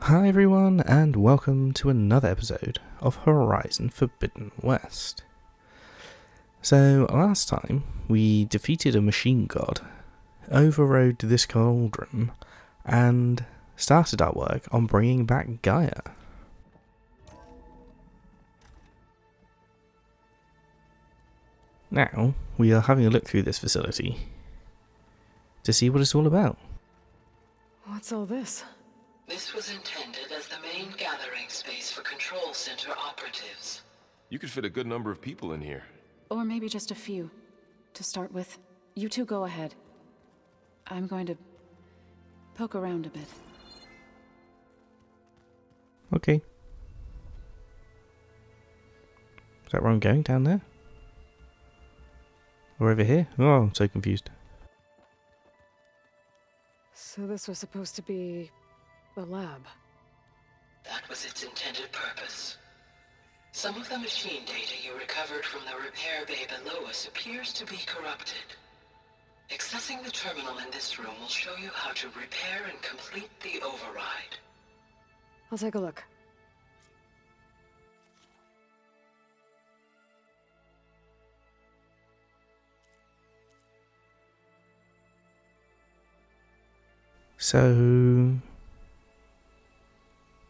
Hi everyone, and welcome to another episode of Horizon Forbidden West. So, last time we defeated a machine god, overrode this cauldron, and started our work on bringing back Gaia. Now, we are having a look through this facility to see what it's all about. What's all this? This was intended as the main gathering space for control center operatives. You could fit a good number of people in here. Or maybe just a few. To start with, you two go ahead. I'm going to poke around a bit. Okay. Is that where I'm going? Down there? Or over here? Oh, I'm so confused. So this was supposed to be a lab. That was its intended purpose. Some of the machine data you recovered from the repair bay below us appears to be corrupted. Accessing the terminal in this room will show you how to repair and complete the override. I'll take a look. So,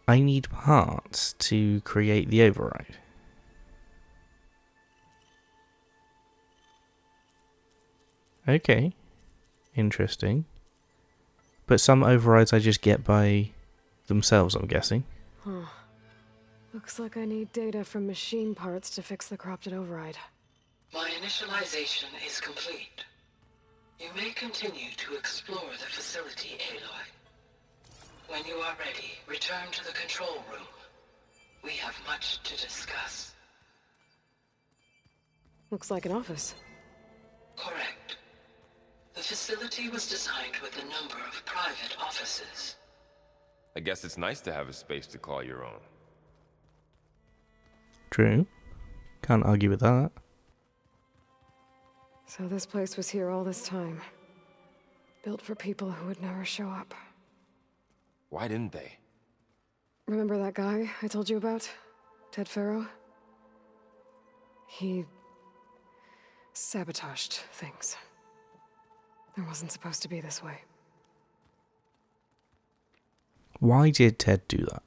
I need parts to create the override. Okay, interesting. But some overrides I just get by themselves, I'm guessing. Huh. Looks like I need data from machine parts to fix the corrupted override. My initialization is complete. You may continue to explore the facility, Aloy. When you are ready, return to the control room. We have much to discuss. Looks like an office. Correct. The facility was designed with a number of private offices. I guess it's nice to have a space to call your own. True. Can't argue with that. So this place was here all this time. Built for people who would never show up. Why didn't they? Remember that guy I told you about? Ted Farrow? He sabotaged things. It wasn't supposed to be this way. Why did Ted do that?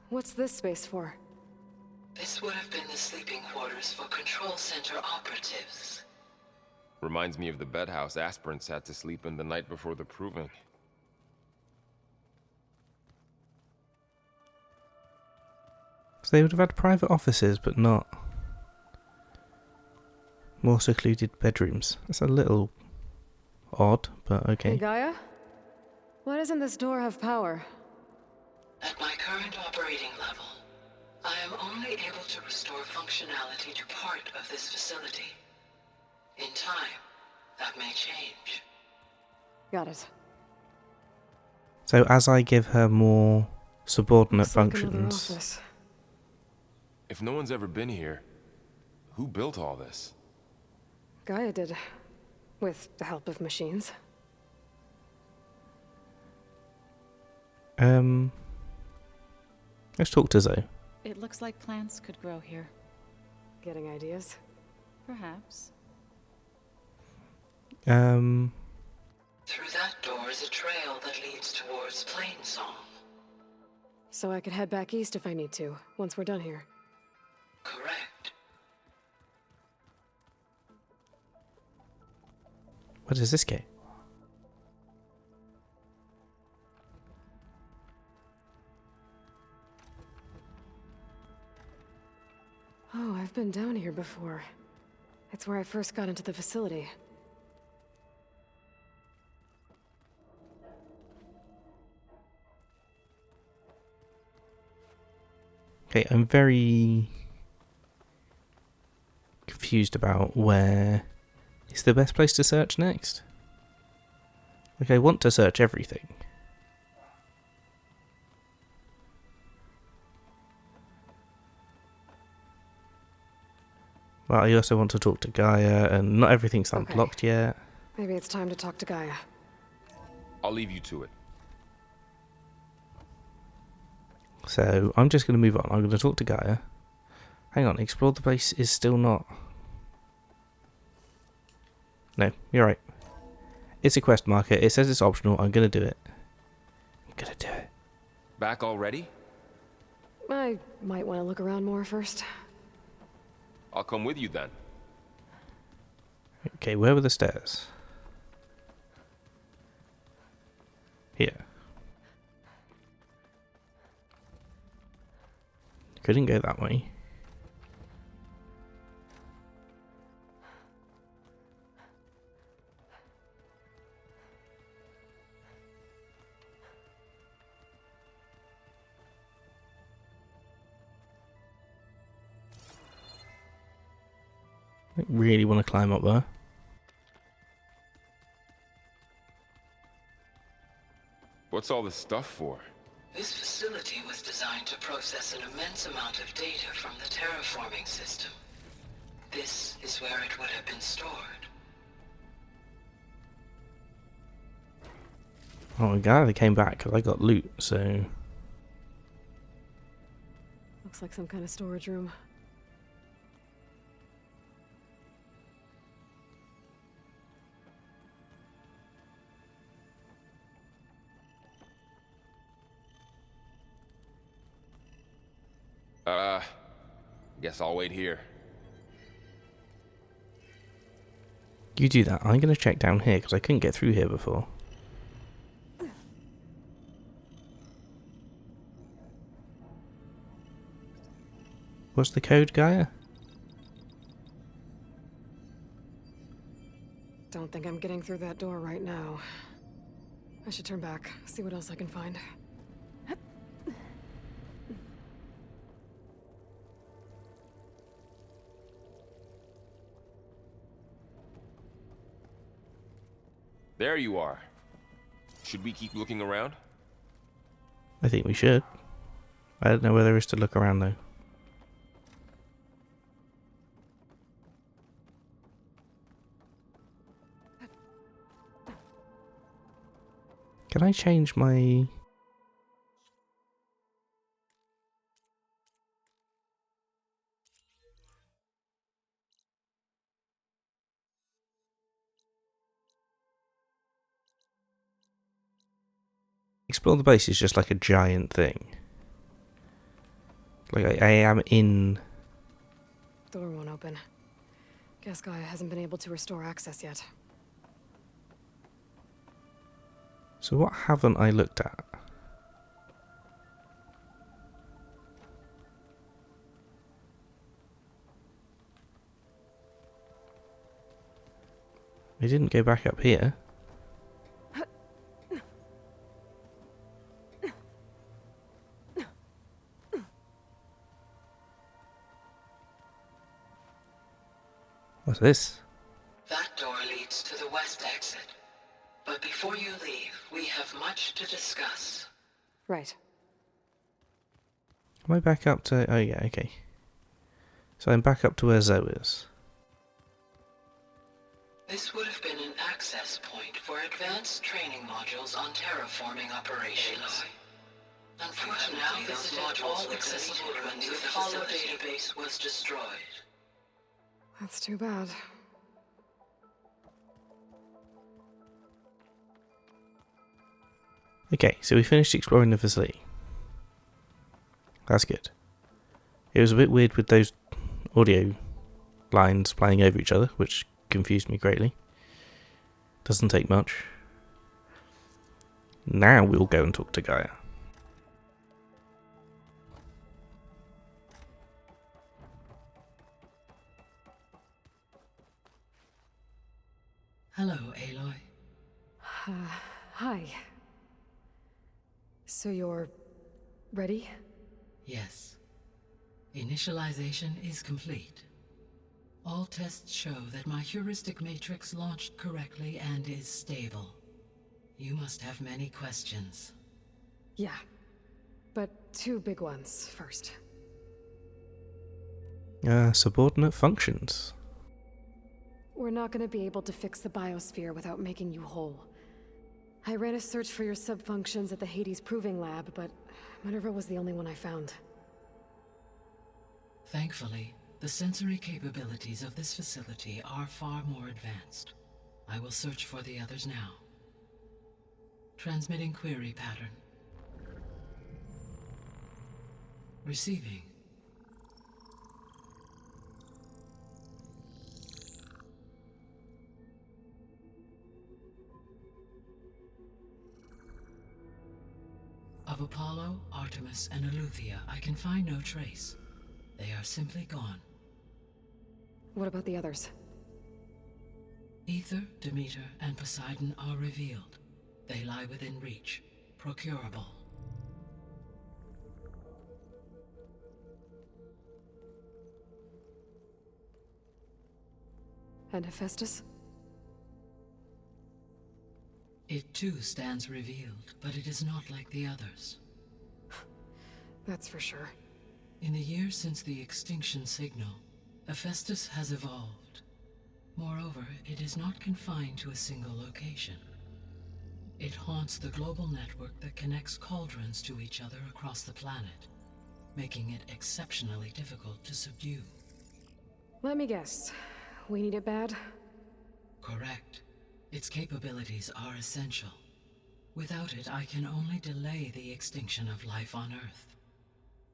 What's this space for? This would have been the sleeping quarters for control center operatives. Reminds me of the bedhouse aspirants had to sleep in the night before the proving. So they would have had private offices, but not more secluded bedrooms. That's a little odd, but okay. Hey, Gaia? Why doesn't this door have power? At my current operating level, I am only able to restore functionality to part of this facility. In time, that may change. Got it. So as I give her more subordinate Looks like another functions, office. If no one's ever been here, who built all this? Gaia did. With the help of machines. let's talk to Zoe. It looks like plants could grow here. Getting ideas? Perhaps. Through that door is a trail that leads towards Plainsong. So I could head back east if I need to, once we're done here. Correct. What does this get? Oh, I've been down here before. It's where I first got into the facility. Okay, I'm very confused about where is the best place to search next. Like, I want to search everything. But I also want to talk to Gaia, and not everything's unblocked yet. Maybe it's time to talk to Gaia. I'll leave you to it. So I'm just going to move on. I'm going to talk to Gaia. Hang on, explore the base is still not... No, you're right. It's a quest marker. It says it's optional. I'm going to do it. I'm going to do it. Back already? I might want to look around more first. I'll come with you then. Okay, where were the stairs? Here. Couldn't go that way. I really want to climb up there. What's all this stuff for? This facility was designed to process an immense amount of data from the terraforming system. This is where it would have been stored. Oh, I'm glad they came back because I got loot, so... Looks like some kind of storage room. Guess I'll wait here. You do that. I'm going to check down here because I couldn't get through here before. What's the code, Gaia? Don't think I'm getting through that door right now. I should turn back, see what else I can find. There you are. Should we keep looking around? I think we should. I don't know where there is to look around though. Can I change my... Explore the base is just like a giant thing. Like I am in... Door won't open. Guess Gaia hasn't been able to restore access yet. So what haven't I looked at? We didn't go back up here. What's this? That door leads to the west exit. But before you leave, we have much to discuss. Right. Am I back up to... Oh yeah, okay. So I'm back up to where Zoe is. This would have been an access point for advanced training modules on terraforming operations. Unfortunately, those modules were accessible when the hollow database was destroyed. That's too bad. Okay, so we finished exploring the facility. That's good. It was a bit weird with those audio lines playing over each other, which confused me greatly. Doesn't take much. Now we'll go and talk to Gaia. Hello, Aloy. Hi. So you're... ready? Yes. Initialization is complete. All tests show that my heuristic matrix launched correctly and is stable. You must have many questions. Yeah. But two big ones first. Subordinate functions. We're not gonna be able to fix the biosphere without making you whole. I ran a search for your subfunctions at the Hades Proving Lab, but Minerva was the only one I found. Thankfully, the sensory capabilities of this facility are far more advanced. I will search for the others now. Transmitting query pattern. Receiving. Of Apollo, Artemis, and Eleuthia, I can find no trace. They are simply gone. What about the others? Ether, Demeter, and Poseidon are revealed. They lie within reach, procurable. And Hephaestus? It too stands revealed, but it is not like the others. That's for sure. In the years since the extinction signal, Hephaestus has evolved. Moreover, it is not confined to a single location. It haunts the global network that connects cauldrons to each other across the planet, making it exceptionally difficult to subdue. Let me guess. We need it bad? Correct. Its capabilities are essential. Without it, I can only delay the extinction of life on Earth.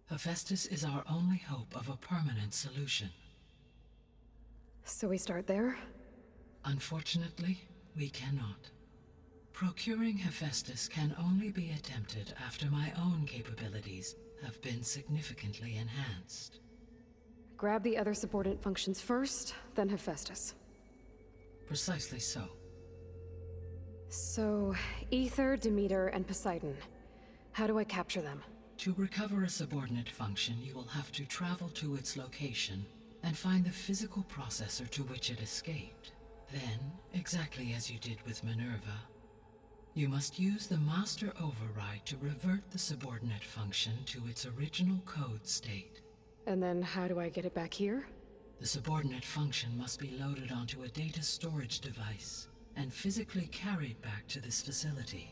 Hephaestus is our only hope of a permanent solution. So we start there? Unfortunately, we cannot. Procuring Hephaestus can only be attempted after my own capabilities have been significantly enhanced. Grab the other subordinate functions first, then Hephaestus. Precisely so. So, Ether, Demeter, and Poseidon. How do I capture them? To recover a subordinate function, you will have to travel to its location and find the physical processor to which it escaped. Then, exactly as you did with Minerva, you must use the master override to revert the subordinate function to its original code state. And then how do I get it back here? The subordinate function must be loaded onto a data storage device and physically carried back to this facility.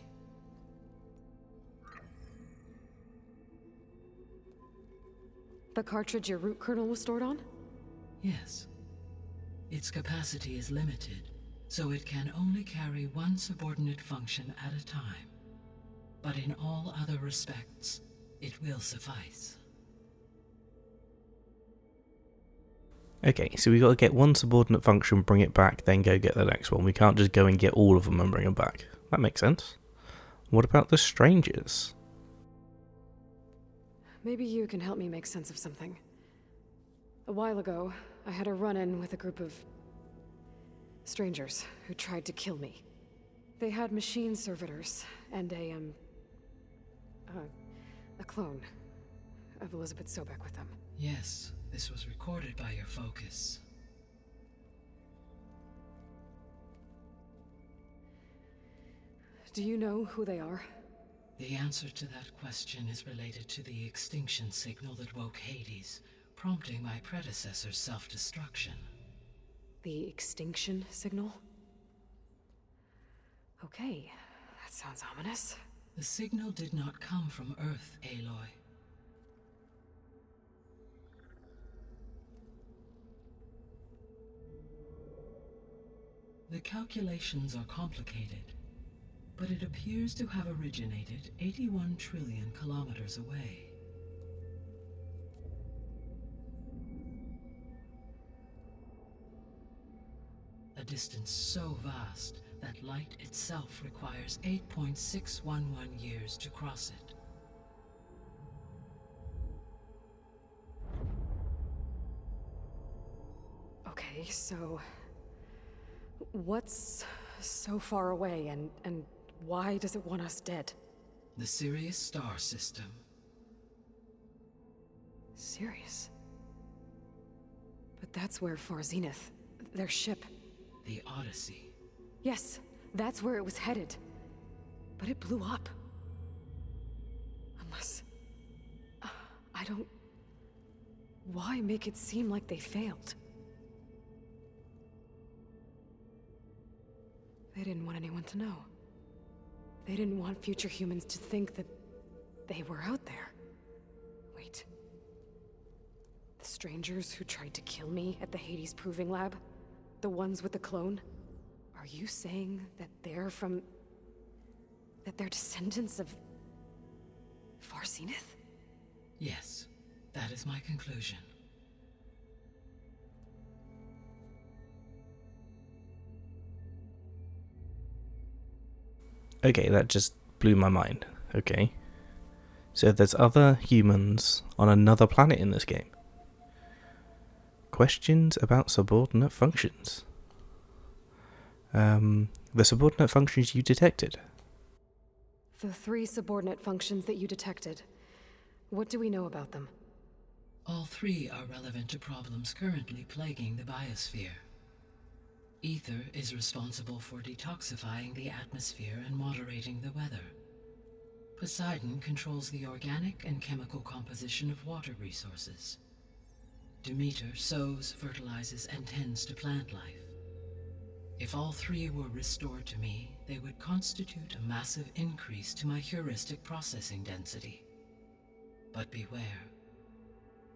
The cartridge your root kernel was stored on? Yes. Its capacity is limited, so it can only carry one subordinate function at a time. But in all other respects, it will suffice. Okay, so we've got to get one subordinate function, bring it back, then go get the next one. We can't just go and get all of them and bring them back. That makes sense. What about the strangers? Maybe you can help me make sense of something. A while ago, I had a run-in with a group of strangers who tried to kill me. They had machine servitors and a clone of Elizabeth Sobek with them. Yes, this was recorded by your focus. Do you know who they are? The answer to that question is related to the extinction signal that woke Hades, prompting my predecessor's self-destruction. The extinction signal? Okay, that sounds ominous. The signal did not come from Earth, Aloy. The calculations are complicated, but it appears to have originated 81 trillion kilometers away. A distance so vast that light itself requires 8.611 years to cross it. Okay, so what's so far away and why does it want us dead? The Sirius star system. Sirius? But that's where Far Zenith, their ship. The Odyssey. Yes, that's where it was headed. But it blew up. Unless... I don't... Why make it seem like they failed? They didn't want anyone to know. They didn't want future humans to think that they were out there. Wait. The strangers who tried to kill me at the Hades Proving Lab? The ones with the clone? Are you saying that they're from... that they're descendants of... Far Zenith? Yes, that is my conclusion. Okay, that just blew my mind. Okay. So there's other humans on another planet in this game. Questions about subordinate functions. The subordinate functions you detected. The 3 subordinate functions that you detected. What do we know about them? All 3 are relevant to problems currently plaguing the biosphere. Ether is responsible for detoxifying the atmosphere and moderating the weather. Poseidon controls the organic and chemical composition of water resources. Demeter sows, fertilizes, and tends to plant life. If all 3 were restored to me, they would constitute a massive increase to my heuristic processing density. But beware.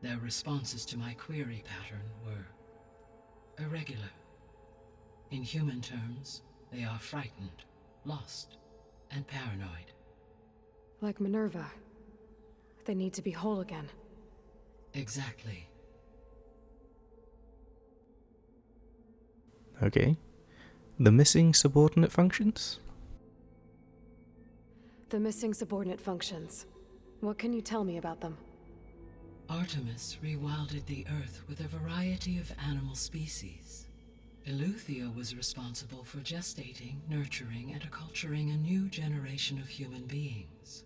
Their responses to my query pattern were irregular. In human terms, they are frightened, lost, and paranoid. Like Minerva. They need to be whole again. Exactly. Okay. The missing subordinate functions? The missing subordinate functions. What can you tell me about them? Artemis rewilded the Earth with a variety of animal species. Eleuthia was responsible for gestating, nurturing, and acculturating a new generation of human beings.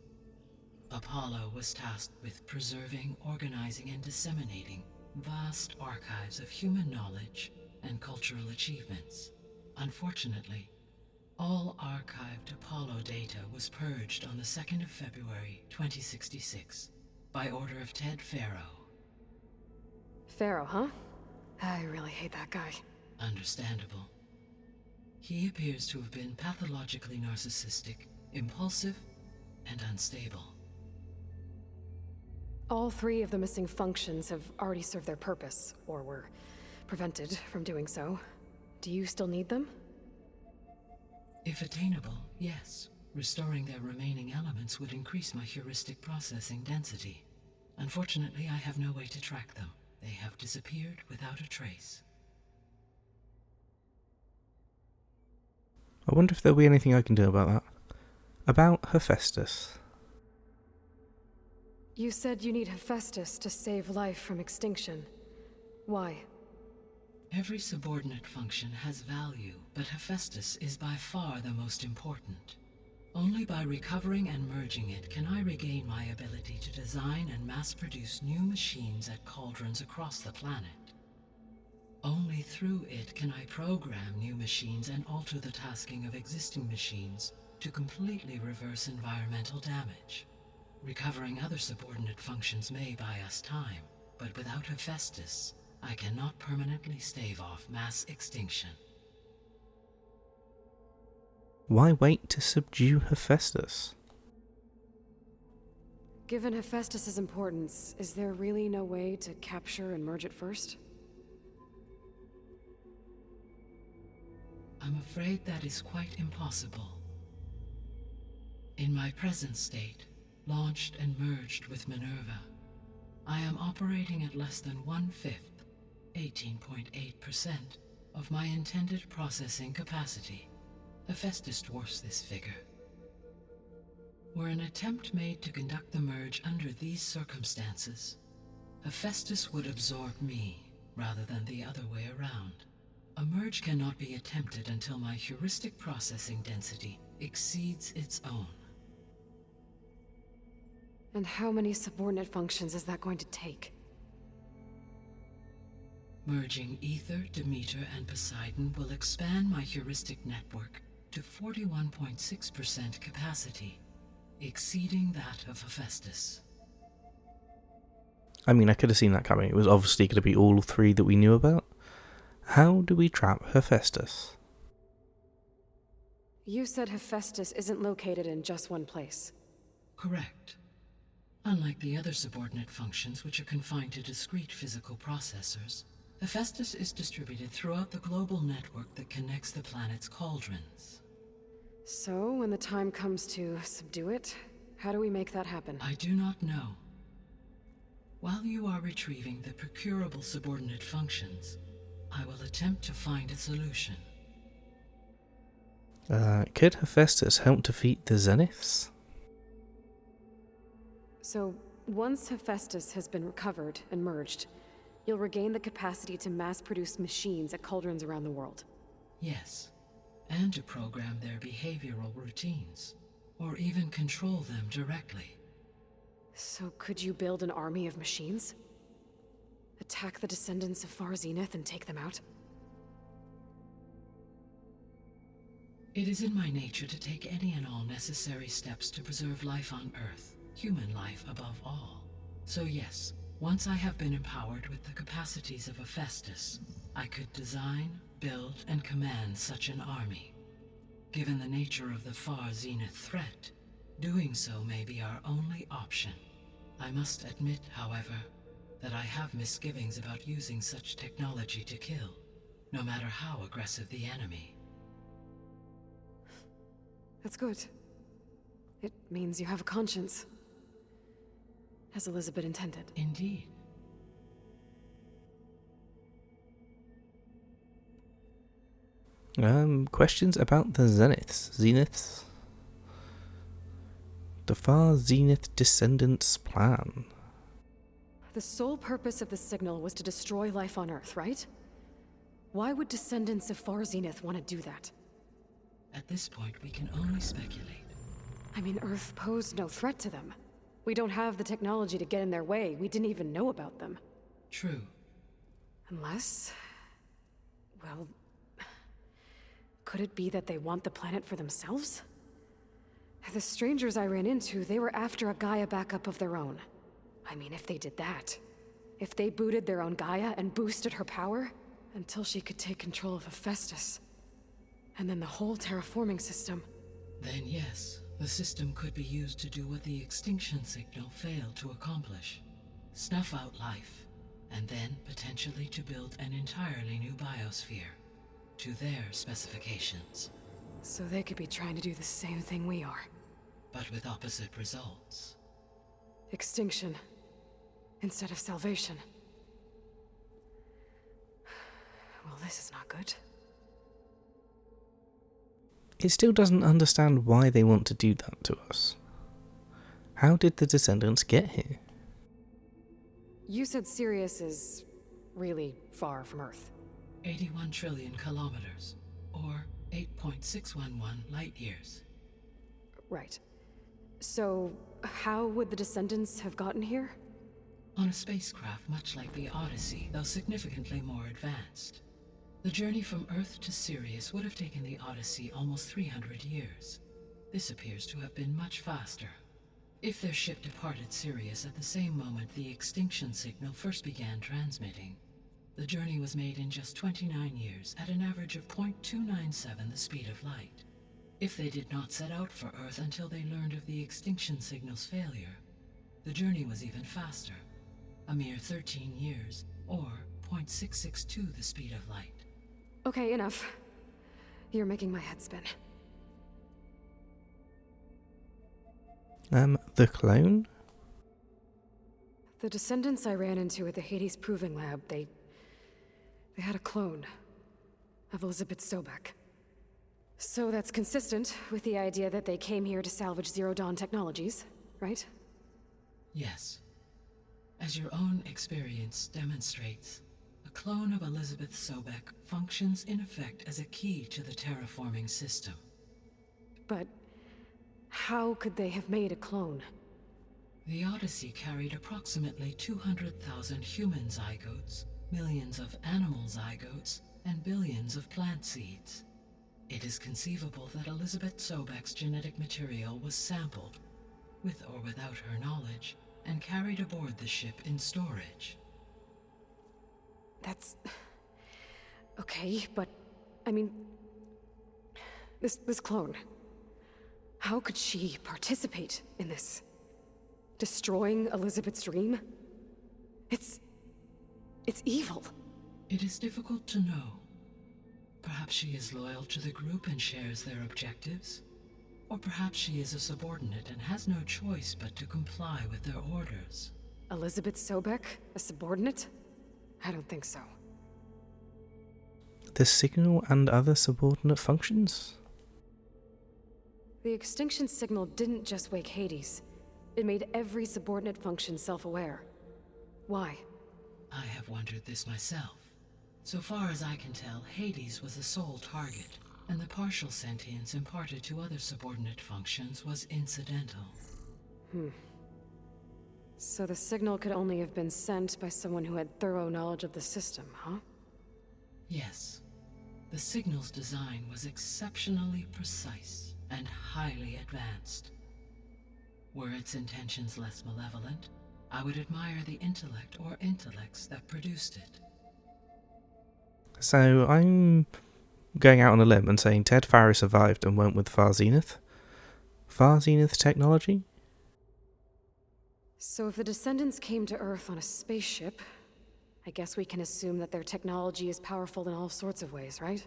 Apollo was tasked with preserving, organizing, and disseminating vast archives of human knowledge and cultural achievements. Unfortunately, all archived Apollo data was purged on the 2nd of February, 2066, by order of Ted Faro. Pharaoh, huh? I really hate that guy. Understandable. He appears to have been pathologically narcissistic, impulsive, and unstable. All 3 of the missing functions have already served their purpose, or were prevented from doing so. Do you still need them? If attainable, yes. Restoring their remaining elements would increase my heuristic processing density. Unfortunately, I have no way to track them. They have disappeared without a trace. I wonder if there'll be anything I can do about that. About Hephaestus. You said you need Hephaestus to save life from extinction. Why? Every subordinate function has value, but Hephaestus is by far the most important. Only by recovering and merging it can I regain my ability to design and mass-produce new machines at cauldrons across the planet. Only through it can I program new machines and alter the tasking of existing machines to completely reverse environmental damage. Recovering other subordinate functions may buy us time, but without Hephaestus, I cannot permanently stave off mass extinction. Why wait to subdue Hephaestus? Given Hephaestus's importance, is there really no way to capture and merge it first? I'm afraid that is quite impossible. In my present state, launched and merged with Minerva, I am operating at less than 1/5, 18.8%, of my intended processing capacity. Hephaestus dwarfs this figure. Were an attempt made to conduct the merge under these circumstances, Hephaestus would absorb me rather than the other way around. A merge cannot be attempted until my heuristic processing density exceeds its own. And how many subordinate functions is that going to take? Merging Ether, Demeter, and Poseidon will expand my heuristic network to 41.6% capacity, exceeding that of Hephaestus. I mean, I could have seen that coming. It was obviously going to be all 3 that we knew about. How do we trap Hephaestus? You said Hephaestus isn't located in just one place. Correct. Unlike the other subordinate functions, which are confined to discrete physical processors, Hephaestus is distributed throughout the global network that connects the planet's cauldrons. So, when the time comes to subdue it, how do we make that happen? I do not know. While you are retrieving the procurable subordinate functions, I will attempt to find a solution. Could Hephaestus help defeat the Zeniths? So, once Hephaestus has been recovered and merged, you'll regain the capacity to mass-produce machines at cauldrons around the world. Yes, and to program their behavioral routines, or even control them directly. So could you build an army of machines? Attack the descendants of Far Zenith and take them out? It is in my nature to take any and all necessary steps to preserve life on Earth, human life above all. So yes, once I have been empowered with the capacities of Hephaestus, I could design, build, and command such an army. Given the nature of the Far Zenith threat, doing so may be our only option. I must admit, however, that I have misgivings about using such technology to kill, no matter how aggressive the enemy. That's good. It means you have a conscience. As Elizabeth intended. Indeed. Questions about the Zeniths? The Far Zenith Descendants plan. The sole purpose of the signal was to destroy life on Earth, right? Why would descendants of Far Zenith want to do that? At this point, we can only speculate. I mean, Earth posed no threat to them. We don't have the technology to get in their way. We didn't even know about them. True. Unless... well... could it be that they want the planet for themselves? The strangers I ran into, they were after a Gaia backup of their own. I mean, if they did that... if they booted their own Gaia and boosted her power... until she could take control of Hephaestus. And then the whole terraforming system. Then yes, the system could be used to do what the extinction signal failed to accomplish. Snuff out life, and then potentially to build an entirely new biosphere, to their specifications. So they could be trying to do the same thing we are. But with opposite results. Extinction, instead of salvation. Well, this is not good. It still doesn't understand why they want to do that to us. How did the descendants get here? You said Sirius is really far from Earth. 81 trillion kilometers, or 8.611 light years. Right. So, how would the descendants have gotten here? On a spacecraft much like the Odyssey, though significantly more advanced. The journey from Earth to Sirius would have taken the Odyssey almost 300 years. This appears to have been much faster. If their ship departed Sirius at the same moment the extinction signal first began transmitting, the journey was made in just 29 years at an average of 0.297 the speed of light. If they did not set out for Earth until they learned of the extinction signal's failure, the journey was even faster, a mere 13 years, or 0.662 the speed of light. Okay, enough. You're making my head spin. The clone? The descendants I ran into at the Hades Proving Lab, they had a clone of Elizabeth Sobek. So that's consistent with the idea that they came here to salvage Zero Dawn technologies, right? Yes. As your own experience demonstrates, a clone of Elizabeth Sobek functions in effect as a key to the terraforming system. But how could they have made a clone? The Odyssey carried approximately 200,000 human zygotes, millions of animal zygotes, and billions of plant seeds. It is conceivable that Elizabeth Sobek's genetic material was sampled, with or without her knowledge, and carried aboard the ship in storage. That's... okay, but... I mean... This clone. How could she participate in this? Destroying Elizabeth's dream? It's evil. It is difficult to know. Perhaps she is loyal to the group and shares their objectives. Or perhaps she is a subordinate and has no choice but to comply with their orders. Elizabeth Sobek, a subordinate? I don't think so. The signal and other subordinate functions? The extinction signal didn't just wake Hades. It made every subordinate function self-aware. Why? I have wondered this myself. So far as I can tell, Hades was the sole target, and the partial sentience imparted to other subordinate functions was incidental. So the signal could only have been sent by someone who had thorough knowledge of the system, huh? Yes. The signal's design was exceptionally precise and highly advanced. Were its intentions less malevolent, I would admire the intellect or intellects that produced it. So I'm going out on a limb and saying Ted Farrow survived and went with Far Zenith. Far Zenith technology? So if the descendants came to Earth on a spaceship, I guess we can assume that their technology is powerful in all sorts of ways, right?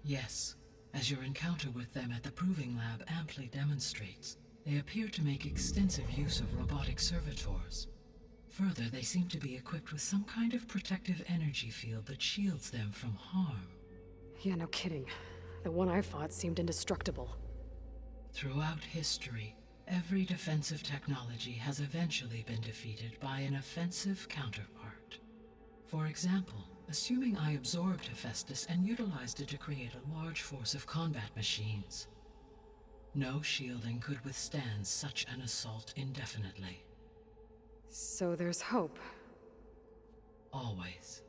Yes, as your encounter with them at the Proving Lab amply demonstrates, they appear to make extensive use of robotic servitors. Further, they seem to be equipped with some kind of protective energy field that shields them from harm. Yeah, no kidding. The one I fought seemed indestructible. Throughout history, every defensive technology has eventually been defeated by an offensive counterpart. For example, assuming I absorbed Hephaestus and utilized it to create a large force of combat machines. No shielding could withstand such an assault indefinitely. So there's hope. Always.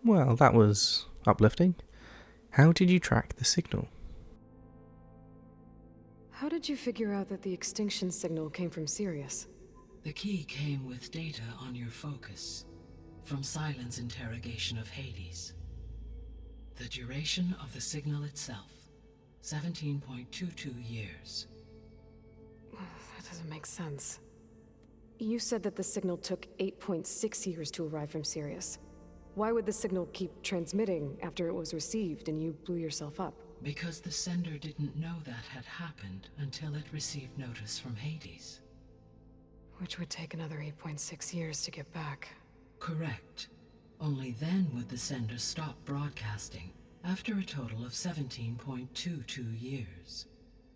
Well, that was uplifting. How did you track the signal? How did you figure out that the extinction signal came from Sirius? The key came with data on your focus, from Silent's interrogation of Hades. The duration of the signal itself, 17.22 years. That doesn't make sense. You said that the signal took 8.6 years to arrive from Sirius. Why would the signal keep transmitting after it was received and you blew yourself up? Because the sender didn't know that had happened until it received notice from Hades. Which would take another 8.6 years to get back. Correct. Only then would the sender stop broadcasting, after a total of 17.22 years.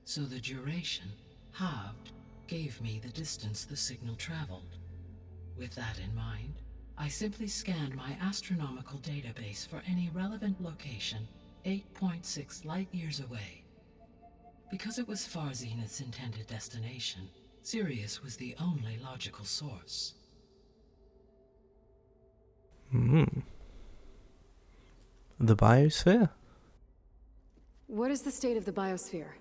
So the duration, halved, gave me the distance the signal traveled. With that in mind, I simply scanned my astronomical database for any relevant location 8.6 light-years away. Because it was Far Zenith's intended destination, Sirius was the only logical source. The biosphere? What is the state of the biosphere?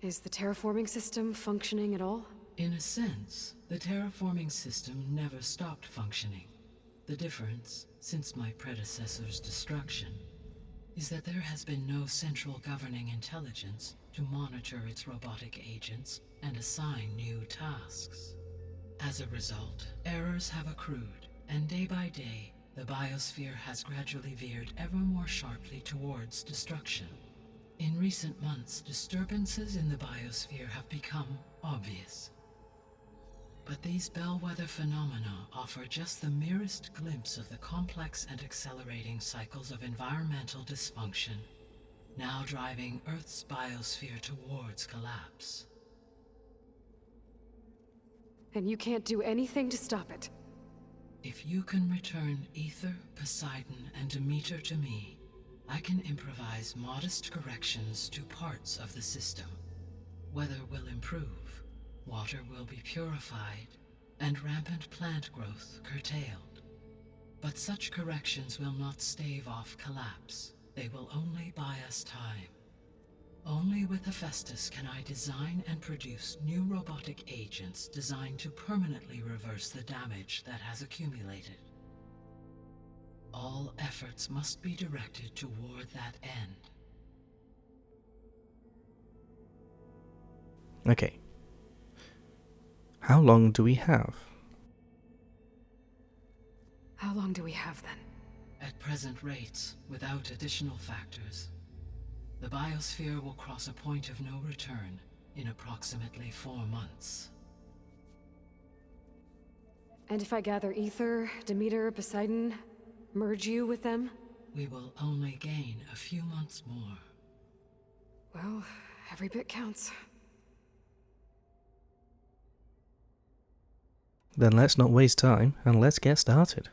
Is the terraforming system functioning at all? In a sense, the terraforming system never stopped functioning. The difference, since my predecessor's destruction, is that there has been no central governing intelligence to monitor its robotic agents and assign new tasks. As a result, errors have accrued, and day by day, the biosphere has gradually veered ever more sharply towards destruction. In recent months, disturbances in the biosphere have become obvious. But these bellwether phenomena offer just the merest glimpse of the complex and accelerating cycles of environmental dysfunction, now driving Earth's biosphere towards collapse. And you can't do anything to stop it? If you can return Ether, Poseidon, and Demeter to me, I can improvise modest corrections to parts of the system. Weather will improve, water will be purified, and rampant plant growth curtailed. But such corrections will not stave off collapse. They will only buy us time. Only with Hephaestus can I design and produce new robotic agents designed to permanently reverse the damage that has accumulated. All efforts must be directed toward that end. Okay. How long do we have? How long do we have then? At present rates, without additional factors, the biosphere will cross a point of no return in approximately 4 months. And if I gather Ether, Demeter, Poseidon, merge you with them? We will only gain a few months more. Well, every bit counts. Then let's not waste time and let's get started.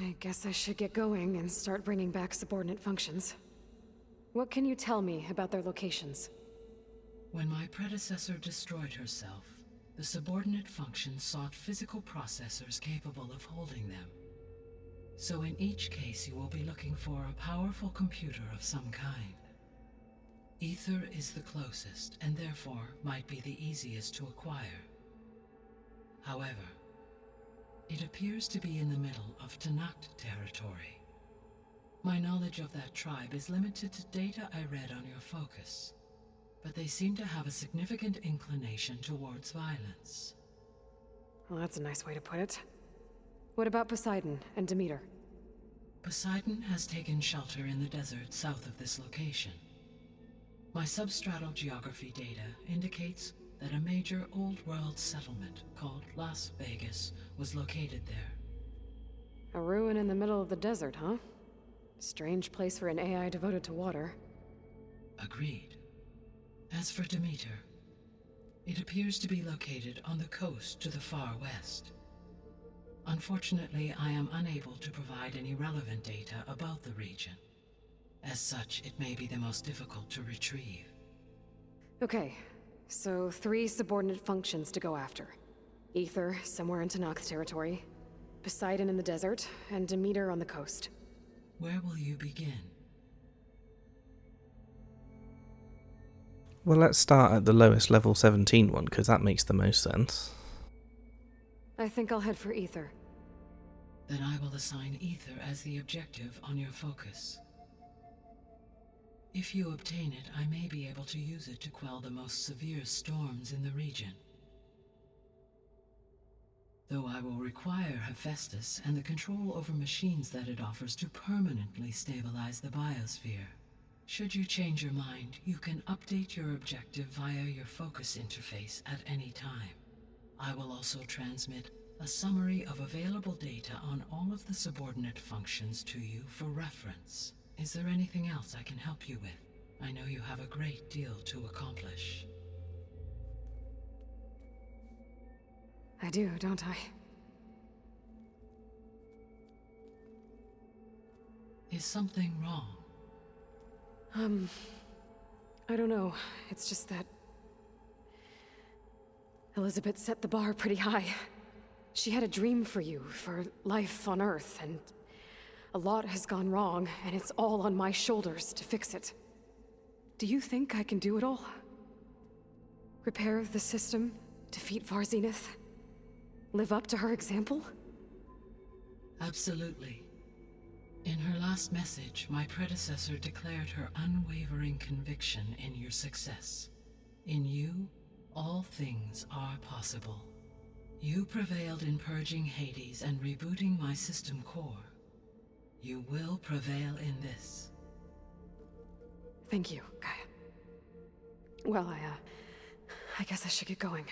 I guess I should get going and start bringing back subordinate functions. What can you tell me about their locations? When my predecessor destroyed herself, the subordinate functions sought physical processors capable of holding them. So in each case you will be looking for a powerful computer of some kind. Ether is the closest, and therefore might be the easiest to acquire. However, it appears to be in the middle of Tanakh territory. My knowledge of that tribe is limited to data I read on your focus, but they seem to have a significant inclination towards violence. Well, that's a nice way to put it. What about Poseidon and Demeter? Poseidon has taken shelter in the desert south of this location. My substratal geography data indicates that a major old-world settlement called Las Vegas was located there. A ruin in the middle of the desert, huh? Strange place for an AI devoted to water. Agreed. As for Demeter, it appears to be located on the coast to the far west. Unfortunately, I am unable to provide any relevant data about the region. As such, it may be the most difficult to retrieve. Okay, so 3 subordinate functions to go after. Ether, somewhere in Tanakh territory. Poseidon in the desert, and Demeter on the coast. Where will you begin? Well, let's start at the lowest level 17 one, because that makes the most sense. I think I'll head for Ether. Then I will assign Ether as the objective on your focus. If you obtain it, I may be able to use it to quell the most severe storms in the region. Though I will require Hephaestus and the control over machines that it offers to permanently stabilize the biosphere. Should you change your mind, you can update your objective via your focus interface at any time. I will also transmit a summary of available data on all of the subordinate functions to you for reference. Is there anything else I can help you with? I know you have a great deal to accomplish. I do, don't I? Is something wrong? I don't know. It's just that Elizabeth set the bar pretty high. She had a dream for you, for life on Earth, and a lot has gone wrong, and it's all on my shoulders to fix it. Do you think I can do it all? Repair the system, defeat Varzenith, live up to her example? Absolutely. In her last message, my predecessor declared her unwavering conviction in your success. In you, all things are possible. You prevailed in purging Hades and rebooting my system core. You will prevail in this. Thank you, Gaia. Well, I guess I should get going.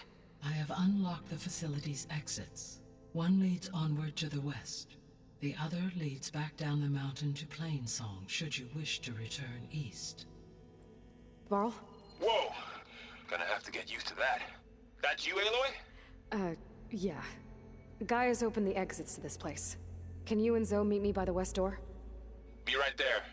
I have unlocked the facility's exits. One leads onward to the west. The other leads back down the mountain to Plainsong, should you wish to return east. Varl? Whoa! Gonna have to get used to that. That you, Aloy? Yeah. Gaia's opened the exits to this place. Can you and Zoe meet me by the west door? Be right there.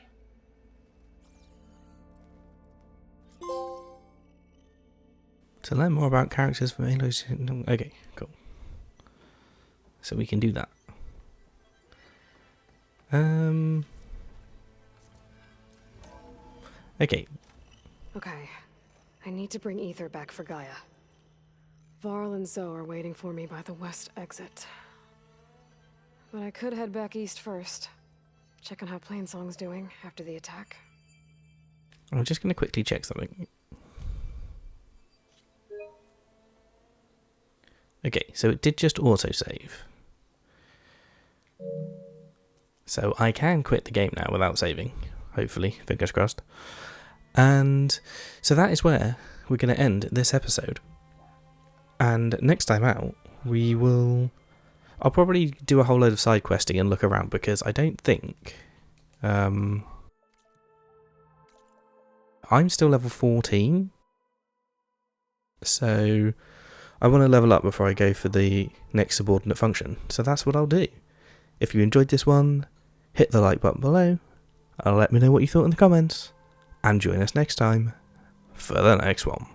To learn more about characters from Aloy's... Okay, cool. So we can do that. Okay. Okay. I need to bring Ether back for Gaia. Varl and Zoe are waiting for me by the west exit. But I could head back east first. Check on how Plainsong's doing after the attack. I'm just going to quickly check something. Okay, so it did just autosave. So I can quit the game now without saving, hopefully, fingers crossed. And so that is where we're going to end this episode. And next time out, I'll probably do a whole load of side questing and look around, because I don't think... I'm still level 14. So I want to level up before I go for the next subordinate function. So that's what I'll do. If you enjoyed this one, hit the like button below. Let me know what you thought in the comments. And join us next time for the next one.